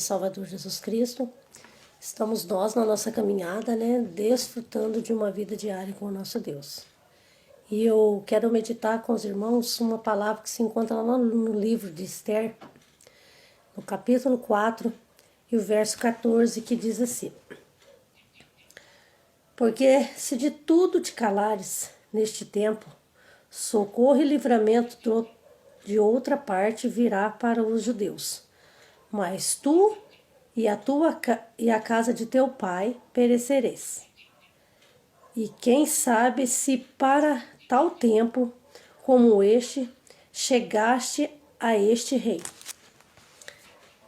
Salvador Jesus Cristo. Estamos nós na nossa caminhada, né, desfrutando de uma vida diária com o nosso Deus. E eu quero meditar com os irmãos uma palavra que se encontra lá no livro de Esther, no capítulo 4 e o verso 14, que diz assim: Porque se de tudo te calares neste tempo, socorro e livramento de outra parte virá para os judeus. Mas tu e a casa de teu pai perecereis. E quem sabe se para tal tempo como este chegaste a este rei.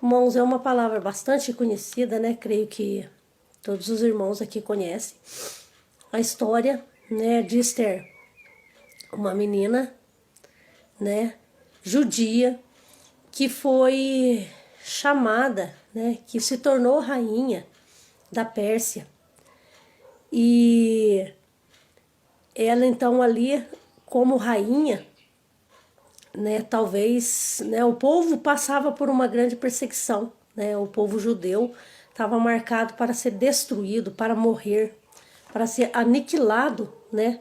Irmãos, é uma palavra bastante conhecida, né? Creio que todos os irmãos aqui conhecem a história, né, de Esther, uma menina, né, judia, que foi chamada, né, que se tornou rainha da Pérsia. E ela então ali, como rainha, né, talvez, né, o povo passava por uma grande perseguição, né, o povo judeu estava marcado para ser destruído, para morrer, para ser aniquilado, né,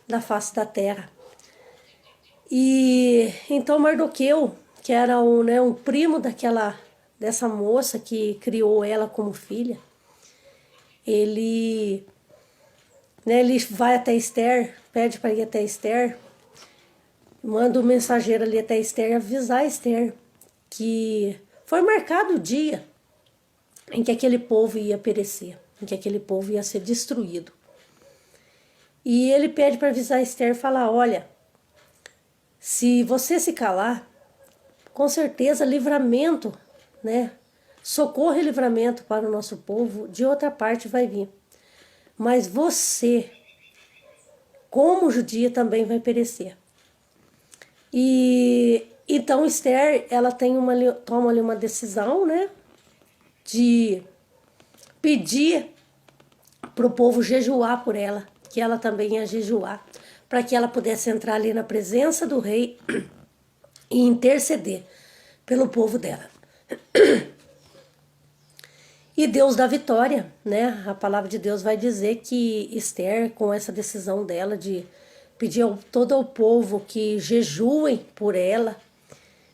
da face da terra. E então Mardoqueu, que era um primo dessa moça que criou ela como filha, ele vai até Esther, pede para ir até Esther, manda um mensageiro ali até Esther avisar Esther que foi marcado o dia em que aquele povo ia perecer, em que aquele povo ia ser destruído. E ele pede para avisar Esther e falar: olha, se você se calar, com certeza livramento, né? Socorro e livramento para o nosso povo de outra parte vai vir. Mas você, como judia, também vai perecer. E então Esther, ela toma ali uma decisão, né, de pedir para o povo jejuar por ela, que ela também ia jejuar, para que ela pudesse entrar ali na presença do rei e interceder pelo povo dela. E Deus dá vitória, né? A palavra de Deus vai dizer que Esther, com essa decisão dela de pedir a todo o povo que jejuem por ela,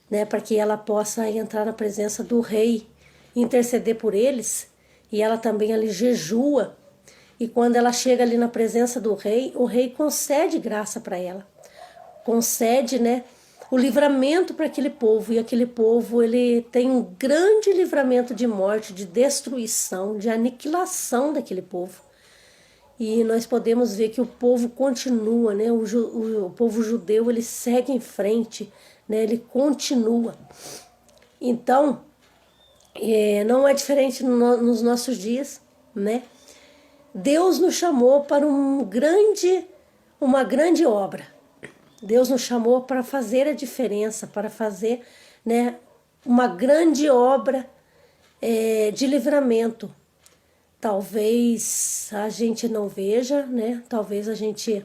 né, para que ela possa entrar na presença do rei e interceder por eles, e ela também ali jejua, e quando ela chega ali na presença do rei, o rei concede graça para ela, concede, né, o livramento para aquele povo, e aquele povo ele tem um grande livramento de morte, de destruição, de aniquilação daquele povo. E nós podemos ver que o povo continua, né? O povo judeu ele segue em frente, né? Ele continua. Então, não é diferente nos nossos dias, né? Deus nos chamou para uma grande obra. Deus nos chamou para fazer a diferença, para fazer, né, uma grande obra de livramento. Talvez a gente não veja, né? Talvez a gente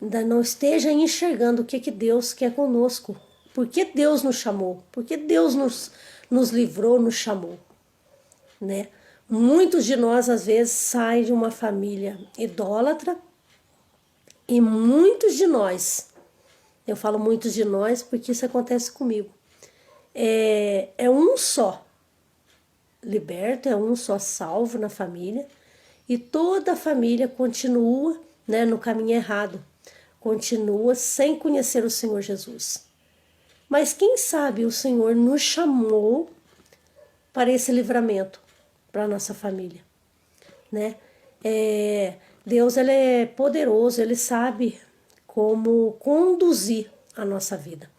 ainda não esteja enxergando o que Deus quer conosco. Por que Deus nos chamou? Por que Deus nos livrou, nos chamou, né? Muitos de nós, às vezes, saem de uma família idólatra e muitos de nós, eu falo muitos de nós porque isso acontece comigo, é um só liberto, é um só salvo na família, e toda a família continua, né, no caminho errado, continua sem conhecer o Senhor Jesus. Mas quem sabe o Senhor nos chamou para esse livramento, para a nossa família, né? Deus ele é poderoso, ele sabe como conduzir a nossa vida.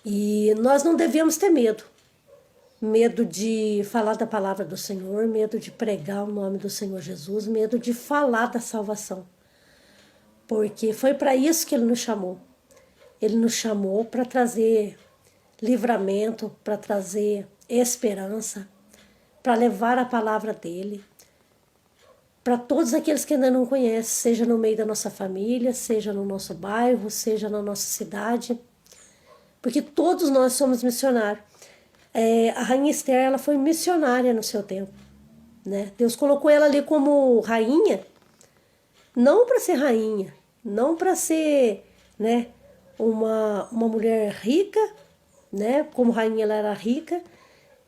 E nós não devemos ter medo de falar da palavra do Senhor, medo de pregar o nome do Senhor Jesus, medo de falar da salvação. Porque foi para isso que Ele nos chamou. Ele nos chamou para trazer livramento, para trazer esperança, para levar a palavra dEle para todos aqueles que ainda não conhecem, seja no meio da nossa família, seja no nosso bairro, seja na nossa cidade. Porque todos nós somos missionários. A rainha Esther, ela foi missionária no seu tempo, né? Deus colocou ela ali como rainha, não para ser rainha, não para ser, né, uma mulher rica, né? Como rainha ela era rica,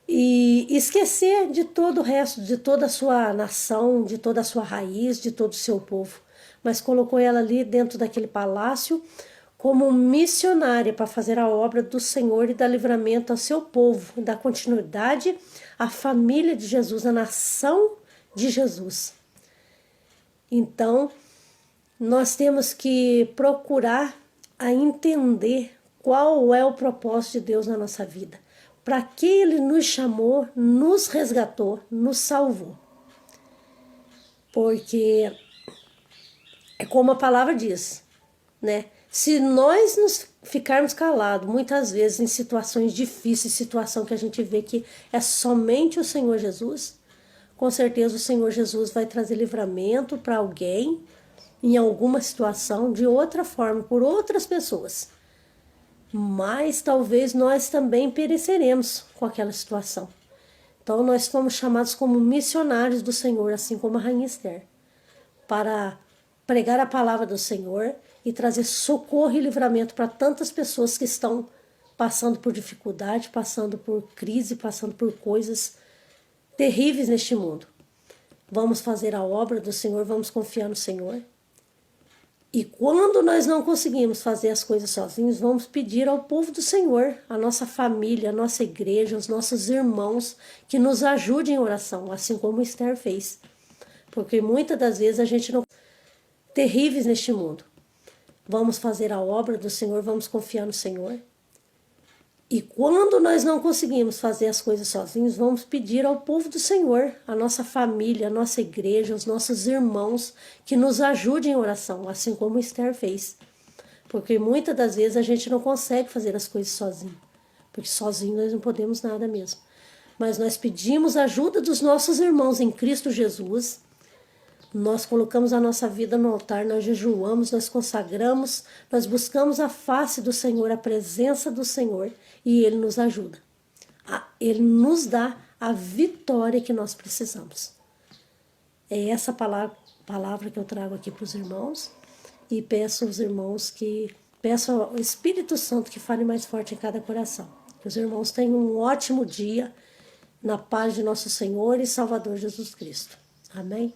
e esquecer de todo o resto, de toda a sua nação, de toda a sua raiz, de todo o seu povo. Mas colocou ela ali dentro daquele palácio como missionária para fazer a obra do Senhor e dar livramento ao seu povo, dar continuidade à família de Jesus, à nação de Jesus. Então, nós temos que procurar a entender qual é o propósito de Deus na nossa vida. Para que Ele nos chamou, nos resgatou, nos salvou. Porque é como a palavra diz, né? Se nós nos ficarmos calados, muitas vezes em situações difíceis, situação que a gente vê que é somente o Senhor Jesus, com certeza o Senhor Jesus vai trazer livramento para alguém, em alguma situação, de outra forma, por outras pessoas. Mas talvez nós também pereceremos com aquela situação. Então nós fomos chamados como missionários do Senhor, assim como a rainha Esther, para pregar a palavra do Senhor e trazer socorro e livramento para tantas pessoas que estão passando por dificuldade, passando por crise, passando por coisas terríveis neste mundo. Vamos fazer a obra do Senhor, vamos confiar no Senhor. E quando nós não conseguimos fazer as coisas sozinhos, vamos pedir ao povo do Senhor, a nossa família, a nossa igreja, os nossos irmãos, que nos ajudem em oração, assim como Esther fez. Porque muitas das vezes a gente não... terríveis neste mundo. Vamos fazer a obra do Senhor, vamos confiar no Senhor. E quando nós não conseguimos fazer as coisas sozinhos, vamos pedir ao povo do Senhor, a nossa família, a nossa igreja, os nossos irmãos, que nos ajudem em oração, assim como Esther fez. Porque muitas das vezes a gente não consegue fazer as coisas sozinho, porque sozinho nós não podemos nada mesmo. Mas nós pedimos a ajuda dos nossos irmãos em Cristo Jesus. Nós colocamos a nossa vida no altar, nós jejuamos, nós consagramos, nós buscamos a face do Senhor, a presença do Senhor, e Ele nos ajuda. Ele nos dá a vitória que nós precisamos. É essa palavra que eu trago aqui para os irmãos, e peço aos irmãos peço ao Espírito Santo que fale mais forte em cada coração. Que os irmãos tenham um ótimo dia, na paz de nosso Senhor e Salvador Jesus Cristo. Amém?